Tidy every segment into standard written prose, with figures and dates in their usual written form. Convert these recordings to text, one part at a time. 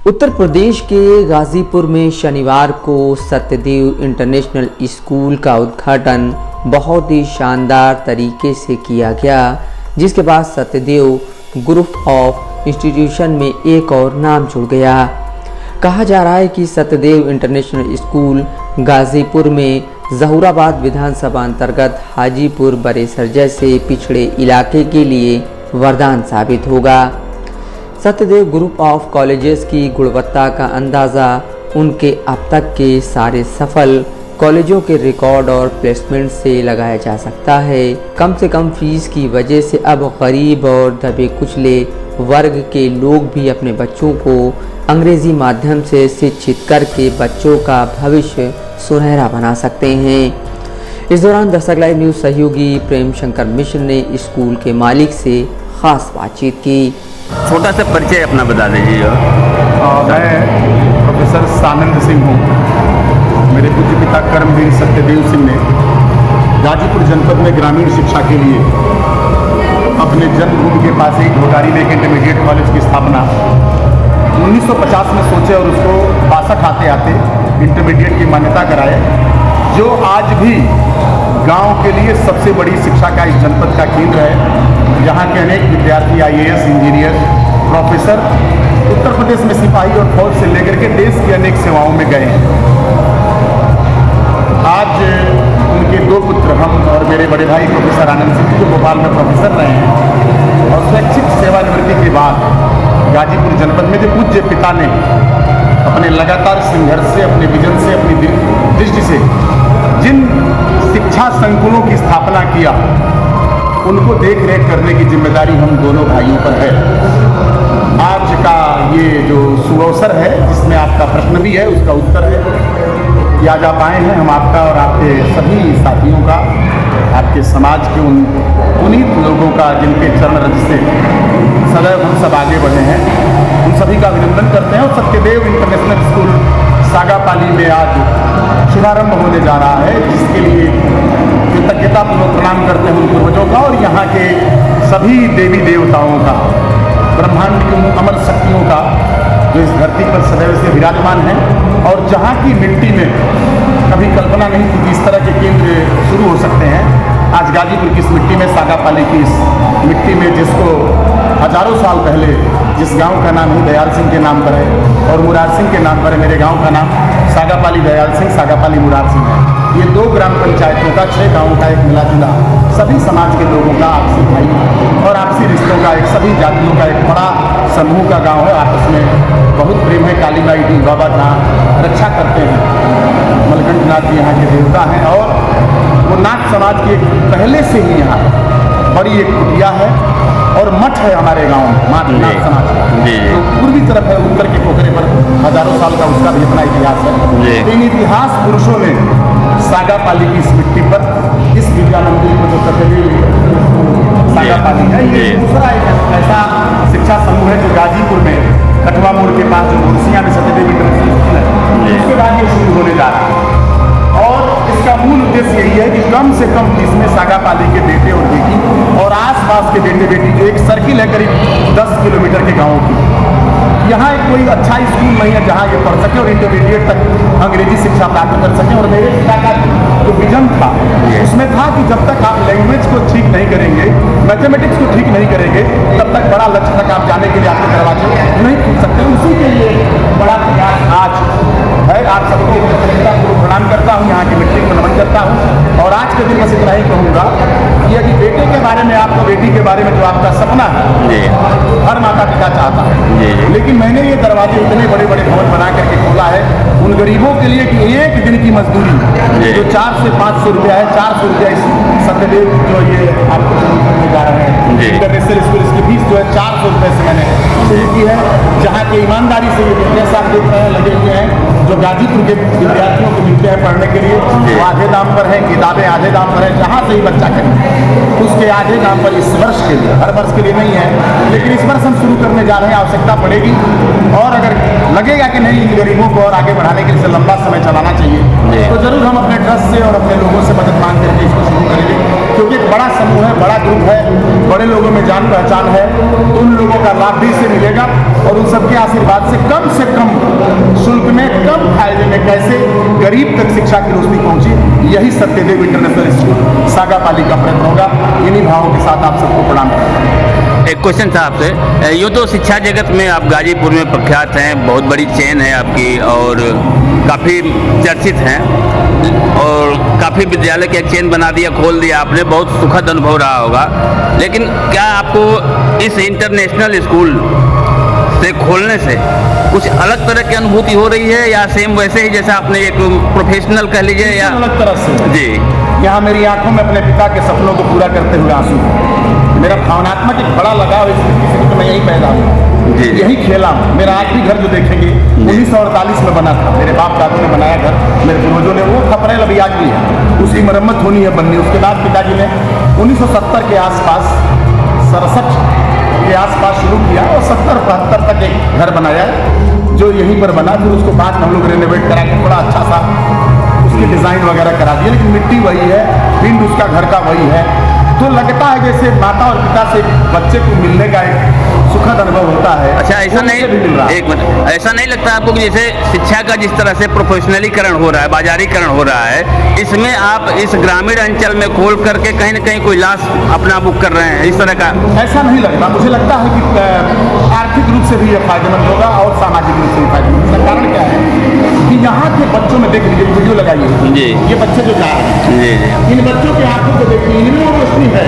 उत्तर प्रदेश के गाजीपुर में शनिवार को सत्यदेव इंटरनेशनल स्कूल का उद्घाटन बहुत ही शानदार तरीके से किया गया, जिसके बाद सत्यदेव ग्रुप ऑफ इंस्टीट्यूशन में एक और नाम जुड़ गया। कहा जा रहा है कि सत्यदेव इंटरनेशनल स्कूल गाजीपुर में जहूराबाद विधानसभा अंतर्गत हाजीपुर बरेसर जैसे पिछड़े इलाके के लिए वरदान साबित होगा। सत्यदेव ग्रुप ऑफ कॉलेजेस की गुणवत्ता का अंदाज़ा उनके अब तक के सारे सफल कॉलेजों के रिकॉर्ड और प्लेसमेंट से लगाया जा सकता है। कम से कम फीस की वजह से अब गरीब और दबे कुचले वर्ग के लोग भी अपने बच्चों को अंग्रेजी माध्यम से शिक्षित करके बच्चों का भविष्य सुनहरा बना सकते हैं। इस दौरान दस्तक लाइव न्यूज़ सहयोगी प्रेम शंकर मिश्र ने स्कूल के मालिक से खास बातचीत की। छोटा सा परिचय अपना बता दीजिए। मैं प्रोफेसर सानंद सिंह हूँ। मेरे पूज्य पिता कर्मवीर सत्यदेव सिंह ने गाजीपुर जनपद में ग्रामीण शिक्षा के लिए अपने जन्मभूमि के पास ही घोटारी में एक इंटरमीडिएट कॉलेज की स्थापना 1950 में सोचे और उसको 62 आते आते इंटरमीडिएट की मान्यता कराए, जो आज भी गांव के लिए सबसे बड़ी शिक्षा का इस जनपद का केंद्र है। यहाँ के अनेक विद्यार्थी IAS, engineer, professor Uttar Pradesh में सिपाही और फौज से लेकर के देश की अनेक सेवाओं में गए हैं। आज उनके दो पुत्र, हम और मेरे बड़े भाई प्रोफेसर आनंद सिंह, जो भोपाल में प्रोफेसर रहे हैं, और स्वैच्छिक सेवानिवृत्ति के बाद गाजीपुर जनपद में जो पूज्य पिता ने अपने लगातार संघर्ष से, अपने विजन से, अपनी दृष्टि से जिन शिक्षा संकुलों की स्थापना किया, उनको देख रेख करने की जिम्मेदारी हम दोनों भाइयों पर है। आज का ये जो सुअवसर है, जिसमें आपका प्रश्न भी है, उसका उत्तर है कि आज आप आए हैं। हम आपका और आपके सभी साथियों का, आपके समाज के उन पुनीत लोगों का जिनके चरण रज से सदैव हम सब आगे बढ़े हैं, उन सभी का अभिनंदन करते हैं। और सत्यदेव इंटरनेशनल स्कूल सागापाली में आज शुभारंभ होने जा रहा है, जिसके लिए कृतज्ञतापूर्वक प्रणाम करते हैं उन पूर्वजों का और यहाँ के सभी देवी देवताओं का, ब्रह्मांड की उन अमर शक्तियों का, जो इस धरती पर सदैव से विराजमान है। और जहाँ की मिट्टी में कभी कल्पना नहीं थी कि इस तरह के केंद्र शुरू हो सकते हैं, आज गाजीपुर की इस मिट्टी में, सागापाली की इस मिट्टी में, जिसको हजारों साल पहले जिस गांव का नाम ही दयाल सिंह के नाम पर है और मुरार सिंह के नाम पर है, मेरे गांव का नाम सागापाली दयाल सिंह, सागापाली मुरार सिंह है। ये दो ग्राम पंचायतों का, 6 गाँवों का एक मिला जुला सभी समाज के लोगों का आपसी भाई और आपसी रिश्तों का, एक सभी जातियों का एक बड़ा समूह का गाँव है। आपस में बहुत प्रेम है। काली माई डी बाबा जहाँ रक्षा करते हैं, मलकंठ नाथ जी यहाँ के देवता हैं, और वो नाथ समाज की पहले से ही यहाँ बड़ी एक कुटिया है और मठ है हमारे गांव में, नाथ समाज का। तो पूर्वी तरफ है, उत्तर के पोखरे पर हजारों साल का उसका भी अपना इतिहास है। इन इतिहास पुरुषों ने सागापाली की इस मिट्टी पर, इस विद्या मंदिर में जो सत्यदेव सागापाली है, ये दूसरा एक ऐसा शिक्षा समूह है जो गाजीपुर में कटवा मोड़ के पास जो मुर्सिया में सत्यदेव इंटरनेशनल स्कूल है, उसके बाद ये शुरू होने जा रहा है। और इसका मूल उद्देश्य यही है कि कम से कम इसमें सागापाली के बेटे और बेटी और आसपास के बेटे बेटी, जो एक सर्किल है करीब 10 किलोमीटर के गाँवों की, यहाँ एक कोई अच्छा स्कूल नहीं है जहाँ ये पढ़ सके और इंटरमीडिएट तक अंग्रेजी शिक्षा प्राप्त कर सकें। और मेरे पिता का जो विजन था, उसमें था कि जब तक आप लैंग्वेज को ठीक नहीं करेंगे, मैथमेटिक्स को ठीक नहीं करेंगे, तब तक बड़ा लक्ष्य तक आप जाने के लिए आपके दरवाजे नहीं खुल सकते। उसी के लिए बड़ा प्रयास आज है। आप सबको प्रणाम करता हूँ, यहाँ की मिट्टी को नमन करता हूँ। और आज के दिन बस इतना ही कहूँगा कि बेटे के बारे में, आपको बेटी के बारे में जो आपका सपना है, हर माता पिता चाहता है, लेकिन मैंने ये दरवाजे इतने बड़े बड़े भवन बना करके खोला है उन गरीबों के लिए कि एक दिन की मजदूरी जो 4 से 500 रुपया है, 400 रुपया इस सत्यदेव जो ये आपको शुरू करने जा रहे हैं इंटरनेशनल स्कूल, इसकी फीस जो है 400 रुपये से मैंने शुरू की है। जहाँ के ईमानदारी से ये विद्यार्थी आप देख रहे हैं लगे हुए हैं, जो गाजीपुर के विद्यार्थियों को मिलते हैं पढ़ने के लिए, वो आधे दाम पर है, किताबें आधे दाम पर है। जहाँ से ही बच्चा करे उसके आधे दाम पर इस वर्ष के लिए, हर वर्ष के लिए नहीं है, लेकिन इस वर्ष हम शुरू करने जा रहे हैं, आवश्यकता पड़ेगी और अगर लगेगा कि नहीं इन गरीबों को और आगे बढ़ाने के लिए लंबा समय चलाना चाहिए तो जरूर हम अपने ट्रस्ट से और अपने लोगों से मदद मांग करके इसको शुरू करेंगे, क्योंकि एक बड़ा समूह है, बड़ा ग्रुप है, बड़े लोगों में जान पहचान है, तो उन लोगों का लाभ भी इससे मिलेगा और उन सबके आशीर्वाद से कम शुल्क में, कम फायदे में कैसे गरीब तक शिक्षा की रोशनी पहुंची, यही सत्यदेव इंटरनेशनल स्कूल सागापाली का प्रयत्न होगा। इन्हीं भावों के साथ आप सबको प्रणाम करता हूँ। एक क्वेश्चन था आपसे, यूँ तो शिक्षा जगत में आप गाजीपुर में प्रख्यात हैं, बहुत बड़ी चेन है आपकी और काफ़ी चर्चित हैं और काफ़ी विद्यालय की एक चेन बना दिया, खोल दिया आपने, बहुत सुखद अनुभव रहा होगा। लेकिन क्या आपको इस इंटरनेशनल स्कूल से खोलने से कुछ अलग तरह की अनुभूति हो रही है या सेम वैसे ही जैसा आपने एक प्रोफेशनल कह लीजिए या अलग तरह से? जी, यहाँ मेरी आंखों में अपने पिता के सपनों को पूरा करते हुए आंसू हैं। मेरा भावनात्मक एक बड़ा लगाव इस तरीके से, तो मैं यही पैदा हुआ, यही खेला। मेरा आज भी घर जो देखेंगे 1948 में बना था, मेरे बाप दादों ने बनाया घर, मेरे पूर्वजों ने, वो खपरेल अभी आज भी है, उसकी मरम्मत होनी है, बननी। उसके बाद पिताजी ने 1970 के आसपास 67 के आसपास शुरू किया और 70-72 तक एक घर बनाया जो यहीं पर बना। फिर उसको बाद में हम लोग रेनोवेट करा के थोड़ा अच्छा सा उसकी डिज़ाइन वगैरह करा दिया, लेकिन मिट्टी वही है, पिंड उसका घर का वही है। तो लगता है जैसे माता और पिता से बच्चे को मिलने का एक सुखद अनुभव होता है। अच्छा, ऐसा नहीं, एक मिनट, ऐसा नहीं लगता आपको कि जैसे शिक्षा का जिस तरह से प्रोफेशनलीकरण हो रहा है, बाजारीकरण हो रहा है, इसमें आप इस ग्रामीण अंचल में खोल करके कहीं ना कहीं कोई लाभ अपना बुक कर रहे हैं, इस तरह का? ऐसा नहीं लगता, मुझे लगता है कि आर्थिक रूप से भी ये फायदेमंद होगा और सामाजिक रूप से भी फायदेमंद। इसका कारण क्या है कि यहाँ के बच्चों में, देख लीजिए वीडियो लगाइए जी, ये बच्चे जो जा रहे हैं जी, इन बच्चों के आंखों को देखिए, इनमें वो रोशनी है,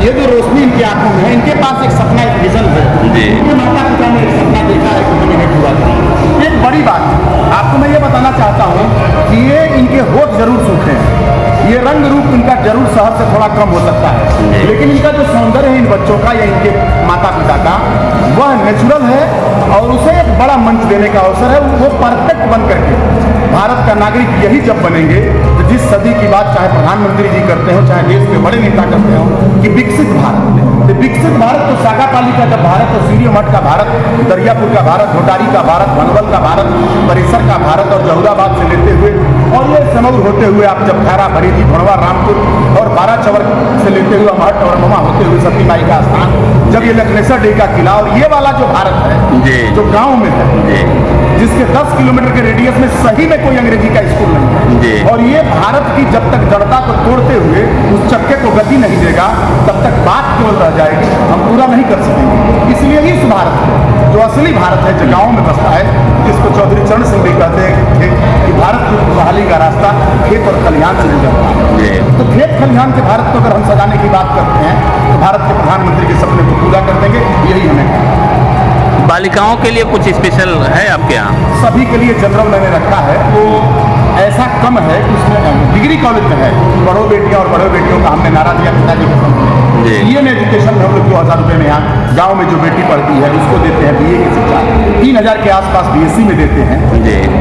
ये जो रोशनी इनकी आंखों में है, इनके पास एक सपना, एक विजन है। इनके माता पिता ने एक सपना देखा है कि हमें पूरा करना। एक बड़ी बात है, आपको मैं ये बताना चाहता हूँ कि ये इनके होठ जरूर सूखे हैं, ये रंग रूप इनका जरूर शहर से थोड़ा कम हो सकता है, लेकिन इनका जो सौंदर्य है इन बच्चों का या इनके माता पिता का, वह नेचुरल है और उसे एक बड़ा मंच देने का अवसर है। वो परफेक्ट बन करके भारत का नागरिक यही जब बनेंगे तो जिस सदी की बात चाहे प्रधानमंत्री जी करते हो, चाहे देश के बड़े नेता करते हो कि विकसित भारत, तो विकसित भारत तो सागापाली का जब भारत, तो सीढ़ी मठ का भारत, दरियापुर का भारत, घोटारी का भारत, भनवल का भारत, परिसर का भारत और जहुराबाद से लेते हुए और ये समौर होते हुए आप जब खैरा, भरीदी, भणवा, रामपुर और 12 चवर से लेते हुए महट और ममा होते हुए सती माई का स्थान, जब ये लखनेसर डे का किला और ये वाला जो भारत है जो गाँव में है, जिसके 10 किलोमीटर के रेडियस में सही में कोई अंग्रेजी का स्कूल नहीं है, और ये भारत की जब तक जड़ता को तोड़ते हुए उस चक्के को गति नहीं देगा तब तक बात केवल रह जाएगी, हम पूरा नहीं कर सकेंगे। इसलिए इस भारत को, जो असली भारत है, जो गाँव में बसता है, जिसको चौधरी चरण सिंह भी कहते हैं कि भारत की खुशहाली का रास्ता खेत और खलिहान से गुजरता है, तो खेत खलिहान के भारत को अगर हम सजाने की बात करते हैं तो भारत के प्रधानमंत्री के सपने को पूरा कर देंगे, यही हमें। बालिकाओं के लिए कुछ स्पेशल है आपके यहाँ? सभी के लिए जनरल मैंने रखा है, तो ऐसा कम है कि उसमें डिग्री कॉलेज में है, पढ़ो बेटियां और पढ़ो बेटियों का हमने नारा दिया पिताजी के सामने। ये एजुकेशन में हम लोग 2000 रुपये में यहाँ गाँव में जो बेटी पढ़ती है उसको देते हैं बीए की शिक्षा, 3000 के आसपास बीएससी में देते हैं।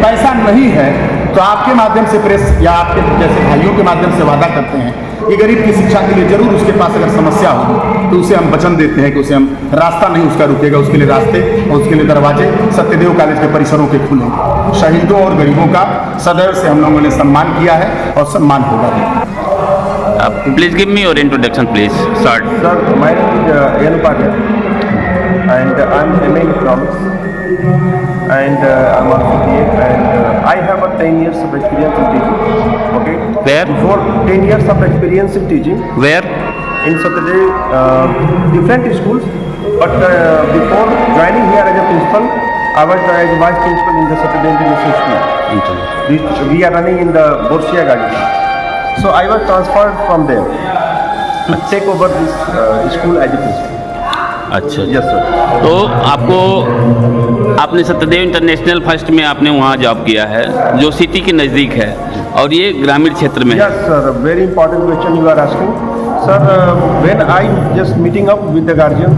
पैसा नहीं है तो आपके माध्यम से प्रेस या आपके जैसे भाइयों के माध्यम से वादा करते हैं कि गरीब की शिक्षा के लिए जरूर उसके पास अगर समस्या हो तो उसे हम वचन देते हैं कि उसे हम रास्ता नहीं उसका रुकेगा, उसके लिए रास्ते और उसके लिए दरवाजे सत्यदेव कॉलेज के परिसरों के खुलेंगे। शहीदों और गरीबों का सदैव से हम लोगों ने सम्मान किया है और सम्मान होगा। Please give me your introduction please. Sir, my name is N. Patel and I'm MA in economics and I'm also BA and I have a 10 years of experience in teaching. Okay. Where? Before 10 years of experience in teaching. Where? In Saturday, different schools. But before joining here as a principal, I was as vice principal in the Saturday International School. We are running in the Borsia Garden. So I was transferred from there to take over this school as a principal. अच्छा, yes sir. तो आपने Satyadev international first में आपने वहाँ job किया है जो city के नज़दीक है और ये ग्रामीण क्षेत्र में है। Yes sir, very important question you are asking sir. When I just meeting up with the guardians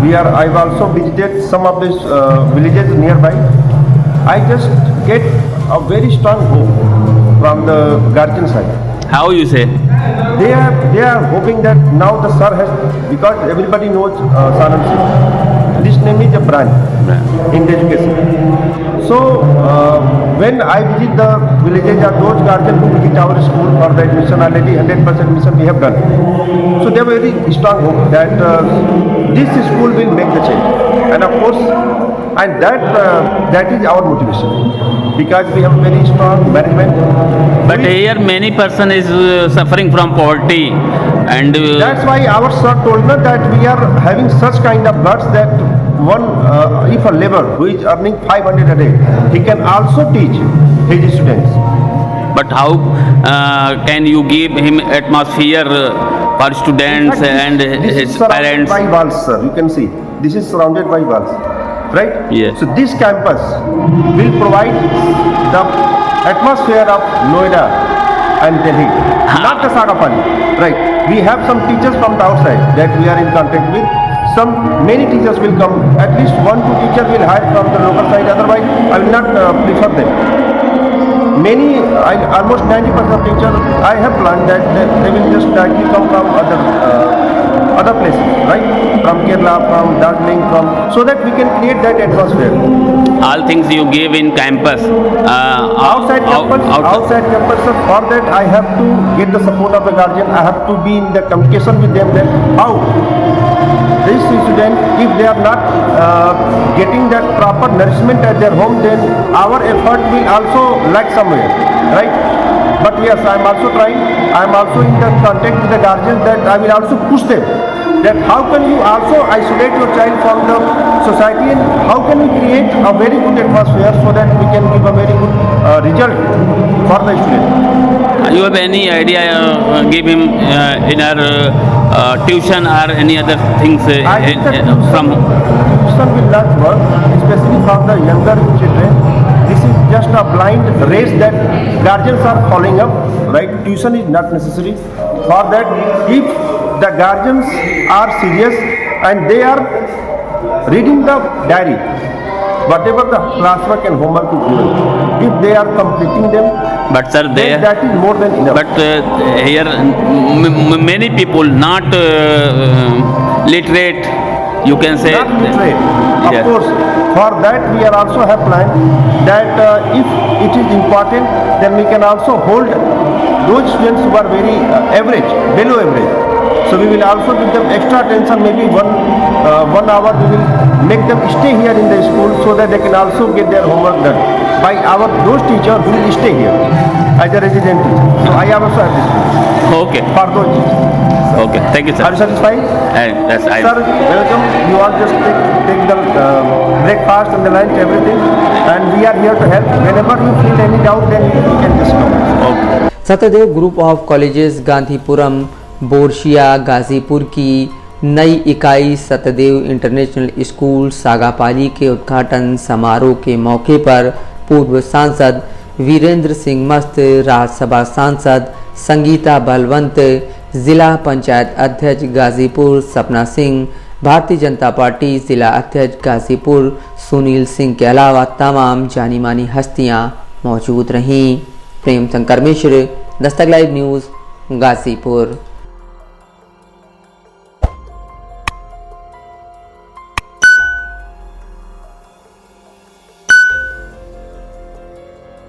I have also visited some of this villages nearby. I just get a very strong hope from the guardian side. How you say? They are hoping that now the sir has, because everybody knows Sanam Singh. This name name is a branch in the education. So when I visit the villages or those guardians who visit our school for the admission, already 100% admission we have done. So they have very strong hope that this school will make the change, and of course, and that is our motivation, because we have very strong management. But here many person is suffering from poverty, and That's why our sir told me that we are having such kind of guts that one, if a laborer who is earning 500 a day, he can also teach his students. but how can you give him atmosphere for students and This his is surrounded parents? by walls, sir. You can see this is surrounded by walls, right? Yes. So this campus will provide the atmosphere of Noida and Delhi, not the Sagapani, right? We have some teachers from the outside that we are in contact with. Many teachers will come. At least 1-2 teachers will hire from the local side. Otherwise, I will not prefer them. Almost 90% of teachers, I have planned that they will just directly come from other places, right? From Kerala, from Darjeeling, so that we can create that atmosphere. All things you give in campus. Outside campus, sir, for that I have to get the support of the guardian. I have to be in the communication with them. Then how this student, if they are not getting that proper nourishment at their home, then our effort will also lack somewhere, right? But yes, I am also trying. I am also in the contact with the guardians that I will also push them. That how can you also isolate your child from the society, and how can we create a very good atmosphere so that we can give a very good result for the student. You have any idea? Give him inner tuition or any other things I think that from. tuition will not work, especially from the younger children. This is just a blind race that guardians are following up, right? Tuition is not necessary. For that, if the guardians are serious and they are reading the diary, whatever the classwork and homework is given, if they are completing them, But sir, then that is more than enough. But here many people not literate. You can say. Not literate. Of Yes. course, for that we are also have planned that if it is important, then we can also hold those students who are very average, below average. So we will also give them extra attention, maybe 1 hour we will make them stay here in the school so that they can also get their homework done by those teachers who will stay here as a resident teacher. So I also have this Okay. for those teachers. Okay. Thank you, sir. Are you satisfied? Yes, I. Sir, welcome. You all just take the breakfast and the lunch, everything, and we are here to help. Whenever you feel any doubt, then you can just come. Okay. Satyadev group of colleges Gandhipuram बोरशिया गाजीपुर की नई इकाई Satyadev international school सागापाली के उद्घाटन समारोह के मौके पर पूर्व सांसद वीरेंद्र सिंह मस्त, राज्यसभा सांसद संगीता बलवंत, जिला पंचायत अध्यक्ष गाजीपुर सपना सिंह, भारतीय जनता पार्टी जिला अध्यक्ष गाजीपुर सुनील सिंह के अलावा तमाम जानी मानी हस्तियां मौजूद रहीं। Prem Shankar Mishra, Dastak live news, Ghazipur.